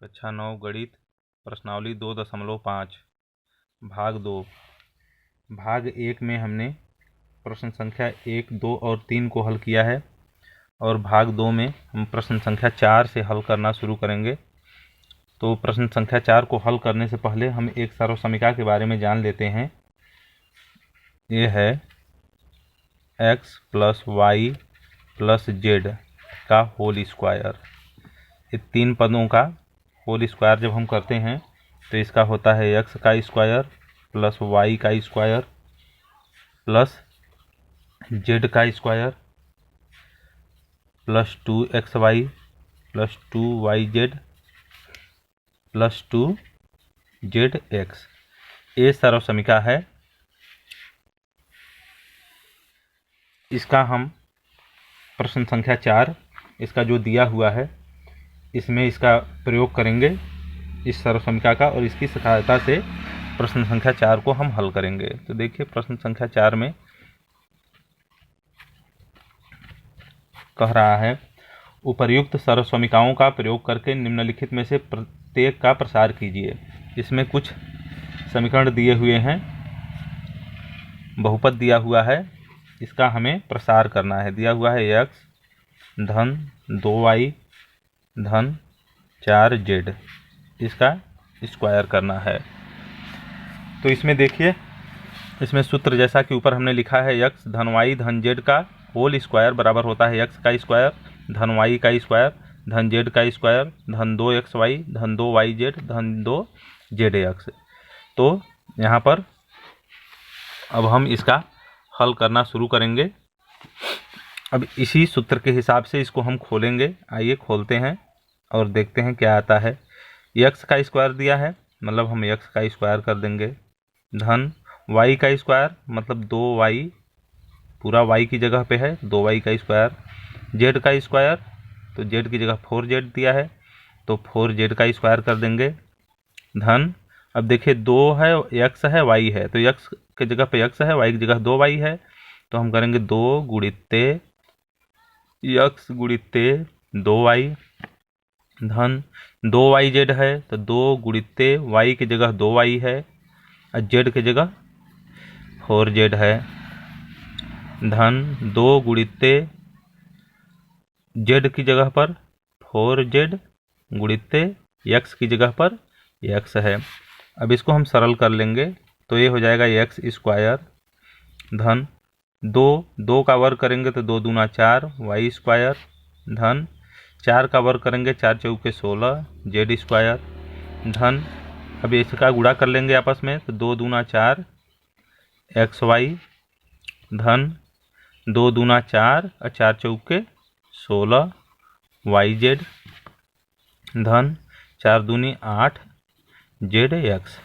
कक्षा 9 गणित प्रश्नावली 2.5 भाग 2। भाग 1 में हमने प्रश्न संख्या 1, 2 और 3 को हल किया है और भाग 2 में हम प्रश्न संख्या 4 से हल करना शुरू करेंगे। तो प्रश्न संख्या 4 को हल करने से पहले हम एक सर्वसमीका के बारे में जान लेते हैं। ये है x + y + z का होल स्क्वायर। ये 3 पदों का होल स्क्वायर जब हम करते हैं तो इसका होता है x का स्क्वायर प्लस y का स्क्वायर प्लस z का square plus 2xy plus 2yz plus 2zx। ये सर्वसमीका है। इसका हम प्रश्न संख्या 4 इसका जो दिया हुआ है इसमें इसका प्रयोग करेंगे, इस सर्वसमीका का, और इसकी सहायता से प्रश्न संख्या 4 को हम हल करेंगे। तो देखिए प्रश्न संख्या 4 में कह रहा है उपर्युक्त सर्वसमीकाओं का प्रयोग करके निम्नलिखित में से प्रत्येक का प्रसार कीजिए। इसमें कुछ समीकरण दिए हुए हैं, बहुपद दिया हुआ है, इसका हमें प्रसार करना है। दिया हुआ है x धन 2y धन 4z, इसका स्क्वायर करना है। तो इसमें देखिए, इसमें सूत्र जैसा कि ऊपर हमने लिखा है x धन y धन z का होल स्क्वायर बराबर होता है x का स्क्वायर धन y का स्क्वायर धन z का स्क्वायर धन 2xy धन 2yz धन 2zx। तो यहाँ पर अब हम इसका हल करना शुरू करेंगे। अब इसी सूत्र के हिसाब से इसको हम खोलेंगे। आइए खोलते हैं और देखते हैं क्या आता है। x का स्क्वायर दिया है, मतलब हम x का स्क्वायर कर देंगे, धन y का स्क्वायर मतलब 2y, पूरा y की जगह पे है 2y का स्क्वायर, z का स्क्वायर तो z की जगह 4z दिया है तो 4z का स्क्वायर कर देंगे, धन अब देखिए 2 है, x है, y है, तो x की जगह पे x है, y की जगह 2y है, तो हम करेंगे 2 गुणित्ते x गुणित्ते 2y, धन 2yz है तो 2 गुणित्ते y की जगह 2y है और z की जगह 4z है, धन 2 गुणित्ते z की जगह पर 4z गुणित्ते x की जगह पर x है। अब इसको हम सरल कर लेंगे तो ये हो जाएगा x स्क्वायर धन 2 का वर्ग करेंगे तो 2 दूना 4 y स्क्वायर, धन 4 का वर्ग करेंगे 4 चौके 16 z स्क्वायर, धन अब इसका गुणा कर लेंगे आपस में तो 2 दूना 4 xy, धन 2 दूना 4 और 4 चौके 16 yz, धन 4 दूनी 8 zx।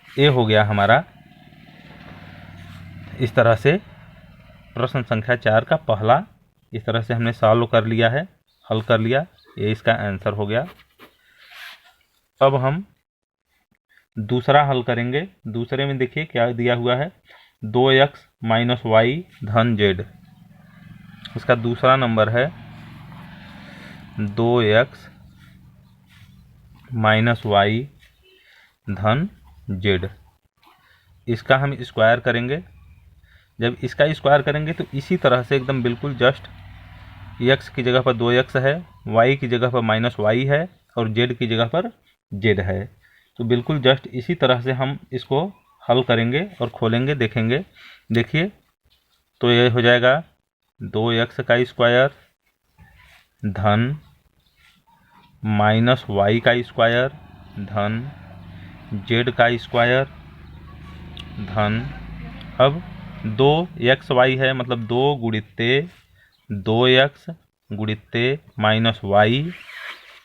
ये हो गया हमारा। इस तरह से प्रश्न संख्या 4 का पहला इस तरह से हमने सॉल्व कर लिया है, हल कर लिया, ये इसका आंसर हो गया। अब हम दूसरा हल करेंगे। दूसरे में देखिए क्या दिया हुआ है, 2x - y धन z। इसका दूसरा नंबर है 2x - y धन z। इसका हम स्क्वायर करेंगे। जब इसका स्क्वायर करेंगे तो इसी तरह से एकदम बिल्कुल जस्ट x की जगह पर 2x है, y की जगह पर -y है और z की जगह पर z है। तो बिल्कुल जस्ट इसी तरह से हम इसको हल करेंगे और खोलेंगे, देखेंगे। देखिए तो ये हो जाएगा 2x का स्क्वायर धन -y का स्क्वायर धन z का स्क्वायर, धन अब 2xy है मतलब 2 गुणित्ते 2x गुणित्ते -y,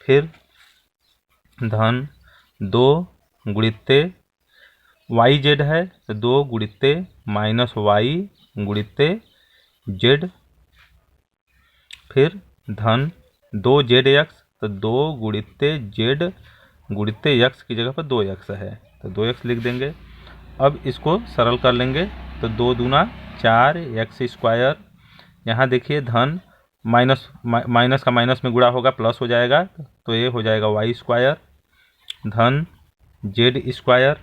फिर धन 2 गुणित्ते yz है तो 2 गुणित्ते -y गुणित्ते z, फिर धन 2zx तो 2 गुणित्ते z गुणित्ते x की जगह पर 2x है तो 2x लिख देंगे। अब इसको सरल कर लेंगे तो 2 दूना 4 x स्क्वायर, यहाँ देखिए धन माइनस का माइनस में गुणा होगा प्लस हो जाएगा तो ये हो जाएगा y स्क्वायर, धन जेड स्क्वायर।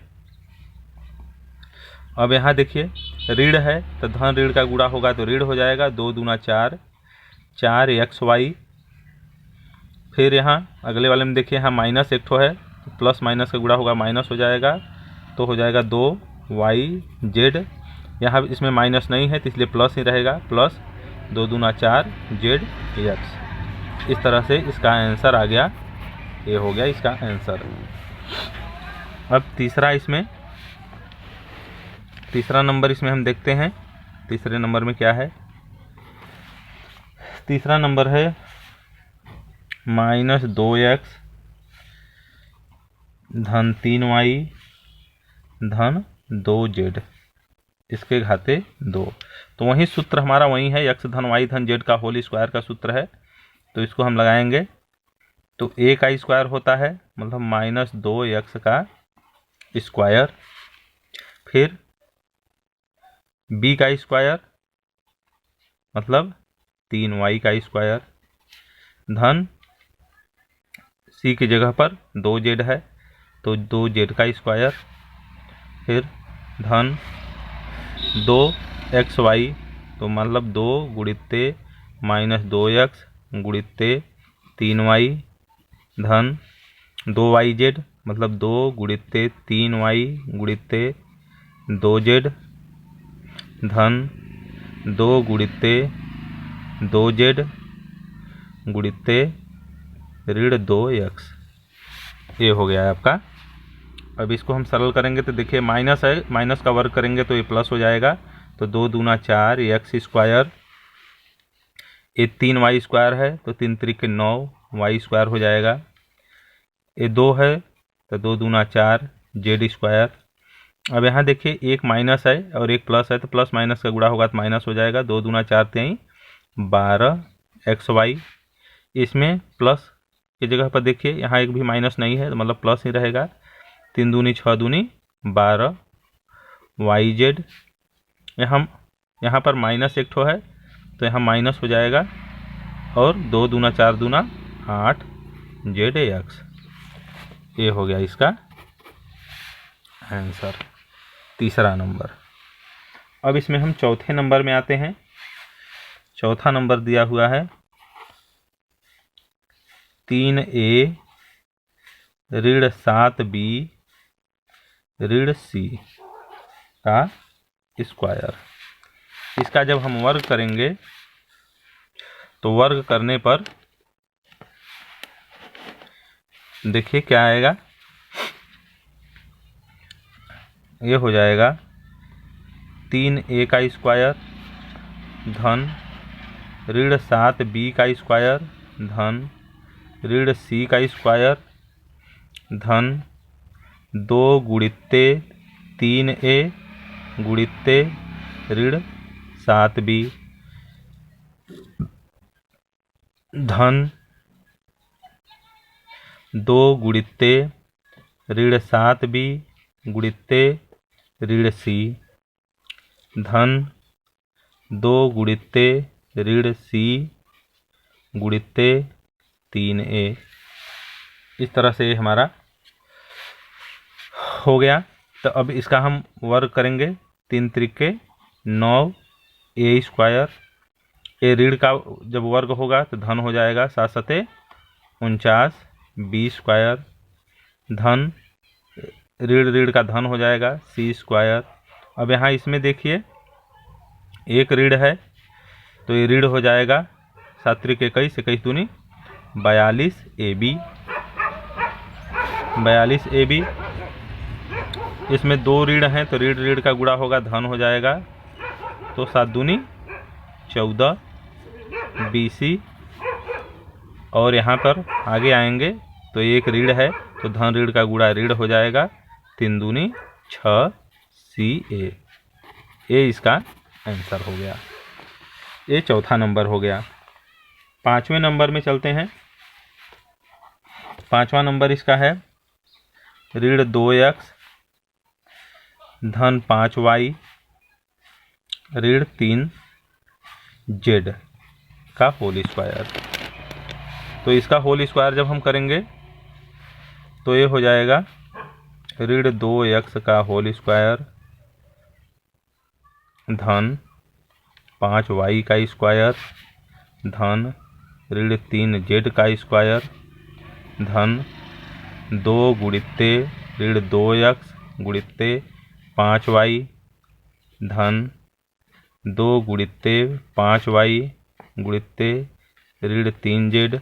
अब यहाँ देखिए ऋण है तो धन ऋण का गुणा होगा तो ऋण हो जाएगा, 2 दूना 4, 4xy। फिर यहाँ अगले वाले में देखिए यहाँ माइनस एक ठो है तो प्लस माइनस का गुणा होगा, माइनस हो जाएगा तो हो जाएगा 2yz। यहाँ इसमें माइनस नहीं है तो इसलिए प्लस ही रहेगा, प्लस 2 दूना 4 zx। इस तरह से इसका आंसर आ गया, ये हो गया इसका आंसर। अब तीसरा नंबर इसमें हम देखते हैं। तीसरे नंबर में क्या है? तीसरा नंबर है -2x धन 3y धन 2z, इसके घाते 2। तो वही सूत्र हमारा वही है, x धन y धन z का होल स्क्वायर का सूत्र है। तो इसको हम लगाएंगे तो a का स्क्वायर होता है मतलब -2x का स्क्वायर, फिर b का स्क्वायर मतलब 3y का स्क्वायर, धन c की जगह पर 2z है तो 2z का स्क्वायर, फिर धन 2xy तो मतलब 2 गुणित्ते -2x गुणित्ते 3y धन 2yz मतलब 2 गुणित्ते 3y गुणित्ते 2z धन 2 गुणित्ते 2z गुणित्ते ऋण 2x। ये हो गया है आपका। अब इसको हम सरल करेंगे तो देखिए माइनस है, माइनस का वर्ग करेंगे तो ये प्लस हो जाएगा, तो 2 दूना 4 x स्क्वायर, ये 3y स्क्वायर है तो 3 त्रिक 9y स्क्वायर हो जाएगा। ये 2 है तो 2 दूना 4 z स्क्वायर। अब यहाँ देखिए एक माइनस है और एक प्लस है तो प्लस माइनस का गुणा होगा तो माइनस हो जाएगा, 2 दूना 4 तेई 12xy। इसमें प्लस की जगह पर देखिए यहाँ एक भी माइनस नहीं है तो मतलब प्लस ही रहेगा, 3 दूनी 6 दूनी 12yz। यहाँ पर माइनस एक ठो है तो यहाँ माइनस हो जाएगा और 2 दूना 4 दूना 8zx। ये हो गया इसका आंसर, तीसरा नंबर। अब इसमें हम चौथे नंबर में आते हैं। चौथा नंबर दिया हुआ है 3a ऋण 7b ऋण c का स्क्वायर। इसका जब हम वर्ग करेंगे तो वर्ग करने पर देखिए क्या आएगा, ये हो जाएगा 3a का स्क्वायर धन ऋण 7b का स्क्वायर धन ऋण c का स्क्वायर धन 2 गुणित्ते 3a गुणित्ते ऋण 7b धन 2 गुणित्ते ऋण 7b गुणित्ते ऋण c धन 2 गुणित्ते ऋण c गुणित्ते 3a। इस तरह से हमारा हो गया। तो अब इसका हम वर्ग करेंगे, 3 त्रिके 9a स्क्वायर। ये ऋण का जब वर्ग होगा तो धन हो जाएगा, 7 सते 49 b स्क्वायर धन ऋण का धन हो जाएगा c स्क्वायर। अब यहाँ इसमें देखिए एक ऋण है तो ये ऋण हो जाएगा 7 त्रिक 21 21 दूनी 42ab। इसमें 2 ऋण हैं तो ऋण का गुणा होगा, धन हो जाएगा तो 7 दूनी 14 bc। और यहाँ पर आगे आएंगे तो एक ऋण है तो धन ऋण का गुणा ऋण हो जाएगा, 3 दूनी 6 ca। ये इसका आंसर हो गया। ये चौथा नंबर हो गया। पांचवें नंबर में चलते हैं। पांचवा नंबर इसका है ऋण 2x धन 5y ऋण 3z का होल स्क्वायर। तो इसका होल स्क्वायर जब हम करेंगे तो ये हो जाएगा ऋण 2x का होल स्क्वायर धन 5y का स्क्वायर धन ऋण 3z का स्क्वायर धन 2 गुणित्ते ऋण 2x गुणित्ते 5y धन 2 गुणित्ते 5y गुणित्ते ऋण 3z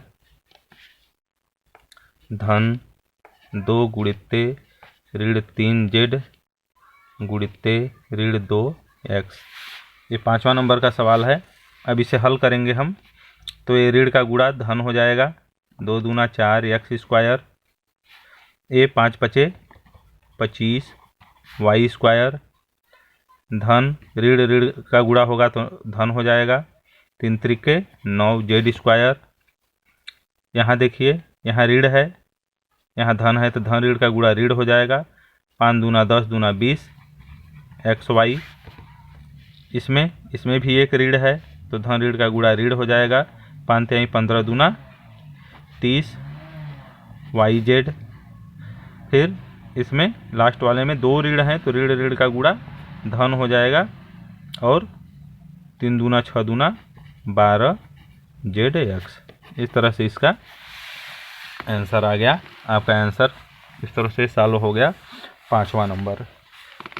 धन 2 गुणित्ते ऋण 3z गुणित्ते ऋण 2x। ये 5वां नंबर का सवाल है। अब इसे हल करेंगे हम, तो ये ऋण का गुणा धन हो जाएगा 2 दूना 4 x स्क्वायर, ये 5 पचे 25 y स्क्वायर धन ऋण ऋण का गुणा होगा तो धन हो जाएगा 3 त्रिके 9 z स्क्वायर। यहाँ देखिए, यहाँ ऋण है, यहाँ धन है, तो धन ऋण का गुणा ऋण हो जाएगा 5 दूना 10 दूना 20 xy। इसमें भी एक ऋण है, तो धन ऋण का गुणा ऋण हो जाएगा 5 तिहाई 15 दूना 30 yz। फिर इसमें लास्ट वाले में 2 ऋण हैं, तो ऋण ऋण का गुणा धन हो जाएगा और 3 दूना 6 दूना 12 zx। इस तरह से इसका आंसर आ गया। आपका आंसर इस तरह से सॉल्व हो गया 5वां नंबर।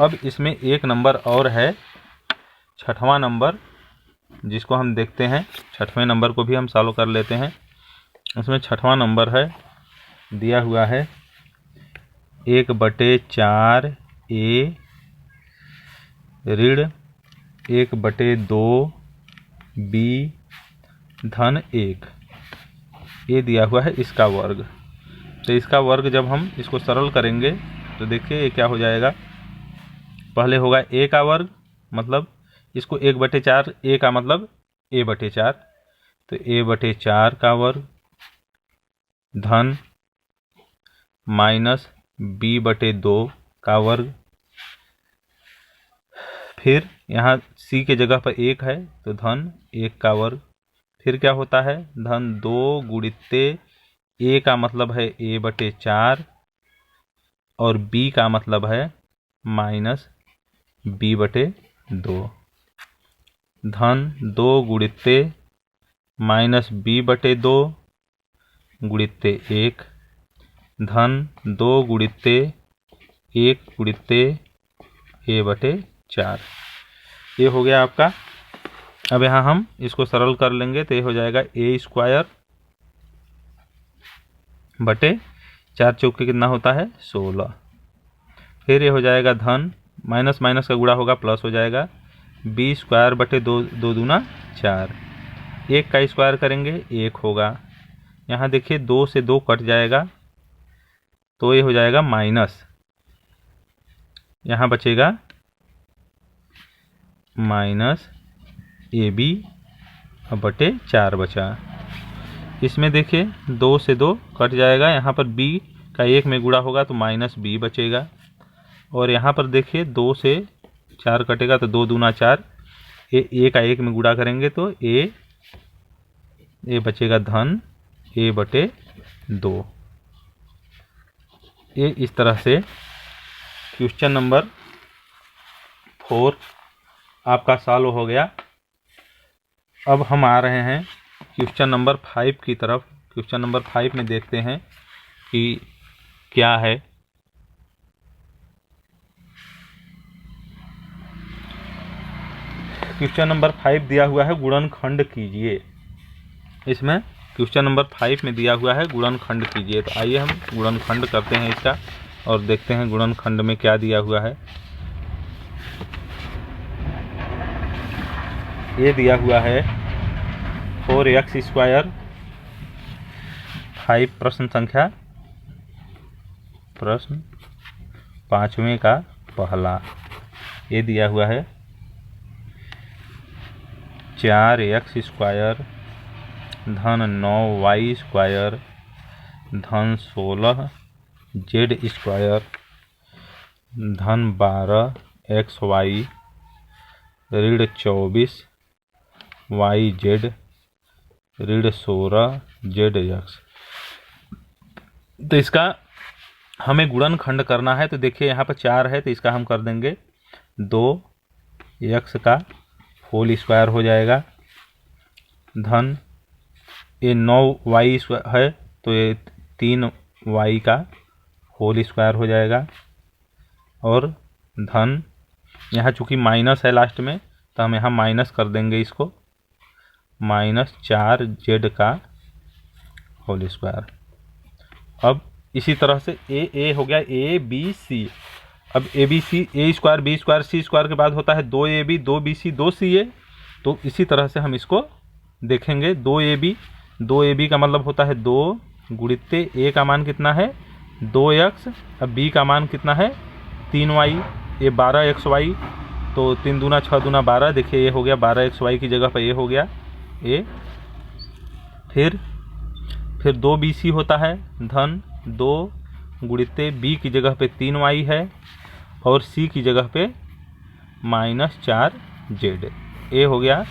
अब इसमें एक नंबर और है, 6वां नंबर, जिसको हम देखते हैं। 6वें नंबर को भी हम सॉल्व कर लेते हैं। इसमें 6वां नंबर है, दिया हुआ है 1/4 a ऋण 1/2 b धन 1, ये दिया हुआ है इसका वर्ग। तो इसका वर्ग जब हम इसको सरल करेंगे तो देखिए ये क्या हो जाएगा। पहले होगा a का वर्ग, मतलब इसको 1/4, a का मतलब a/4, तो a/4 का वर्ग धन माइनस b/2 का वर्ग। फिर यहाँ c के जगह पर 1 है, तो धन 1 का वर्ग। फिर क्या होता है, धन 2 गुणित्ते a का मतलब है a/4 और b का मतलब है माइनस b/2 धन 2 गुणित्ते माइनस b/2 गुणित्ते 1 धन 2 गुणित्ते 1 गुणित्ते a/4। ये हो गया आपका। अब यहाँ हम इसको सरल कर लेंगे तो ये हो जाएगा a स्क्वायर बटे 4 चौके कितना होता है 16। फिर ये हो जाएगा धन, माइनस माइनस का गुणा होगा प्लस हो जाएगा b स्क्वायर बटे 2 दूना 4। 1 का स्क्वायर करेंगे 1 होगा। यहाँ देखिए 2 से 2 कट जाएगा, तो ये हो जाएगा माइनस, यहाँ बचेगा माइनस ab बटे 4 बचा। इसमें देखिए 2 से 2 कट जाएगा, यहाँ पर b का 1 में गुणा होगा तो माइनस b बचेगा। और यहाँ पर देखिए 2 से 4 कटेगा तो 2 दूना 4, a का 1 में गुणा करेंगे तो a बचेगा धन a/2। ये इस तरह से क्वेश्चन नंबर 4 आपका सॉल्व हो गया। अब हम आ रहे हैं क्वेश्चन नंबर 5 की तरफ। क्वेश्चन नंबर 5 में देखते हैं कि क्या है। क्वेश्चन नंबर 5 दिया हुआ है गुणनखंड कीजिए। इसमें क्वेश्चन नंबर 5 में दिया हुआ है गुणनखंड कीजिए। तो आइए हम गुणनखंड करते हैं इसका और देखते हैं गुणनखंड में क्या दिया हुआ है। ये दिया हुआ है 4x स्क्वायर। 5 प्रश्न संख्या, प्रश्न 5वें का पहला। ये दिया हुआ है 4x स्क्वायर धन 9y स्क्वायर धन 16z स्क्वायर धन 12xy ऋण 24 yz ऋण 16 zx। तो इसका हमें गुणनखंड करना है, तो देखिए यहाँ पर 4 है तो इसका हम कर देंगे 2x का होल स्क्वायर हो जाएगा, धन ये 9y है तो ये 3y का होल स्क्वायर हो जाएगा, और धन यहाँ चूँकि माइनस है लास्ट में तो हम यहाँ माइनस कर देंगे इसको, -4z का होल स्क्वायर। अब इसी तरह से ए हो गया ABC। अब ABC a square b square c square के बाद होता है 2ab 2bc 2ca। तो इसी तरह से हम इसको देखेंगे, 2ab का मतलब होता है 2 गुणित a का मान कितना है 2x, अब b का मान कितना है 3y, ये 12xy, तो 3 दूना 6 दूना 12, देखिए ये हो गया 12xy की जगह पर ये हो गया a। फिर 2bc होता है, धन 2 गुणित b की जगह पे 3y है और c की जगह पे -4z, ये हो गया।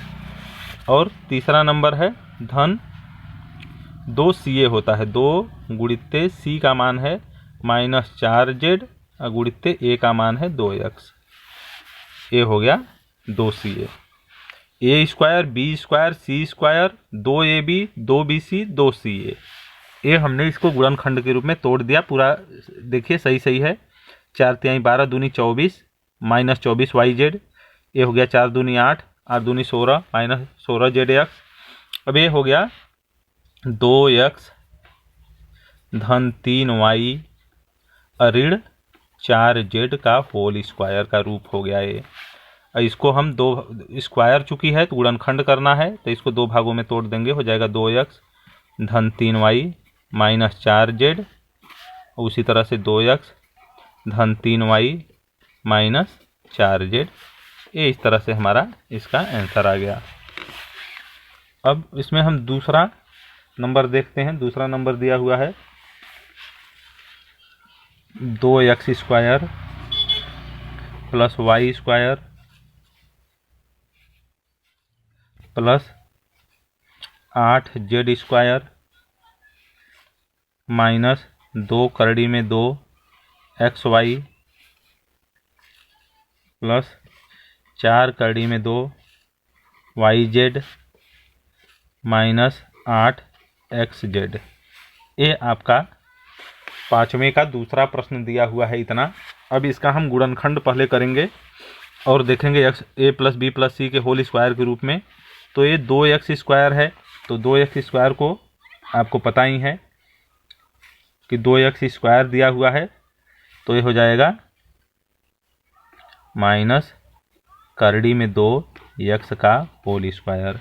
और तीसरा नंबर है धन 2ca होता है, 2 गुणित c का मान है -4z गुणित a का मान है 2x, ये हो गया 2ca। a square b square c square 2ab 2bc 2ca, ये हमने इसको गुणनखंड के रूप में तोड़ दिया पूरा। देखिए सही है, 4 तिहाई 12 दूनी 24 -24yz, ये हो गया 4 दूनी 8 8 दूनी 16 -16zx। अब ये हो गया 2x धन 3y ऋण 4z का होल स्क्वायर का रूप हो गया ये। इसको हम दो स्क्वायर चुकी है तो गुणनखंड करना है, तो इसको 2 भागों में तोड़ देंगे, हो जाएगा 2x धन 3y -4z, उसी तरह से 2x धन 3y -4z। ये इस तरह से हमारा इसका आंसर आ गया। अब इसमें हम दूसरा नंबर देखते हैं। दूसरा नंबर दिया हुआ है 2x square plus y square plus 8z square minus 2 करड़ी में 2 xy प्लस 4 करड़ी में 2 yz माइनस 8xz। ये आपका 5वें का दूसरा प्रश्न दिया हुआ है इतना। अब इसका हम गुणनखंड पहले करेंगे और देखेंगे a प्लस बी प्लस सी के होल स्क्वायर के रूप में। तो ये 2x स्क्वायर है, तो 2x स्क्वायर को आपको पता ही है कि 2x स्क्वायर दिया हुआ है, तो ये हो जाएगा माइनस करड़ी में 2 x का whole square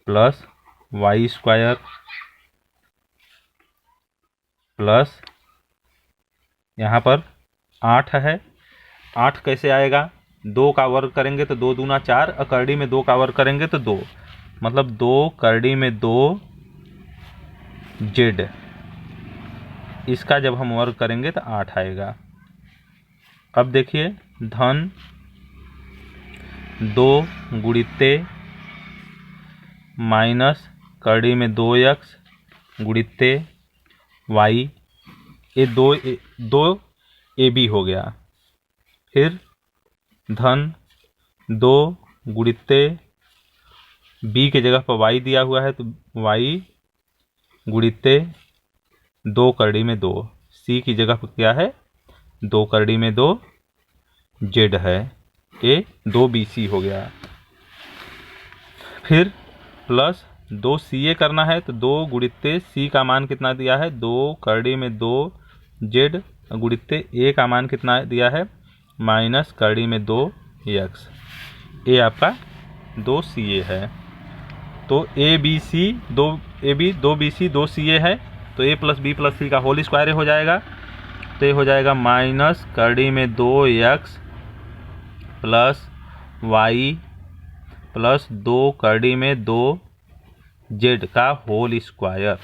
plus y square plus यहाँ पर 8 है, 8 कैसे आएगा, 2 का वर्ग करेंगे तो 2 दूना 4, और करड़ी में 2 का वर्ग करेंगे तो 2, मतलब 2 करड़ी में 2 z, इसका जब हम वर्ग करेंगे तो 8 आएगा। अब देखिए धन 2 गुणित माइनस करड़ी में 2x गुणित y, ये 2 ab हो गया। फिर धन 2 गुणित b के जगह पर y दिया हुआ है तो y गुणित 2 करड़ी में 2, c की जगह पर क्या है 2 करड़ी में 2 z है, ये 2bc हो गया। फिर प्लस 2ca करना है तो 2 गुणित c का मान कितना दिया है 2 करड़ी में 2 z गुणित a का मान कितना दिया है माइनस करड़ी में 2 x, ये आपका 2ca है। तो abc 2ab 2bc 2ca है, तो a प्लस बी प्लस सी का होल स्क्वायर हो जाएगा, तो ये हो जाएगा माइनस करड़ी में 2x प्लस y प्लस 2 करड़ी में 2z का होल स्क्वायर,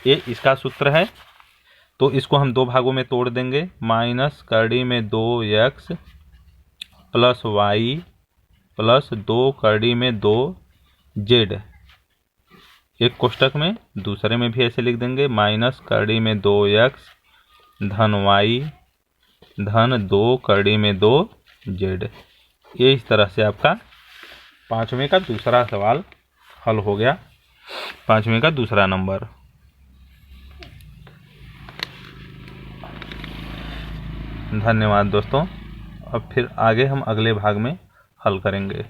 ये इसका सूत्र है। तो इसको हम 2 भागों में तोड़ देंगे, माइनस करड़ी में 2x प्लस y प्लस 2 करड़ी में 2z, एक कोष्टक में, दूसरे में भी ऐसे लिख देंगे माइनस करड़ी में 2x धन वाई धन 2 कड़ी में 2 जेड। ये इस तरह से आपका 5वें का दूसरा सवाल हल हो गया, 5वें का दूसरा नंबर। धन्यवाद दोस्तों। अब फिर आगे हम अगले भाग में हल करेंगे।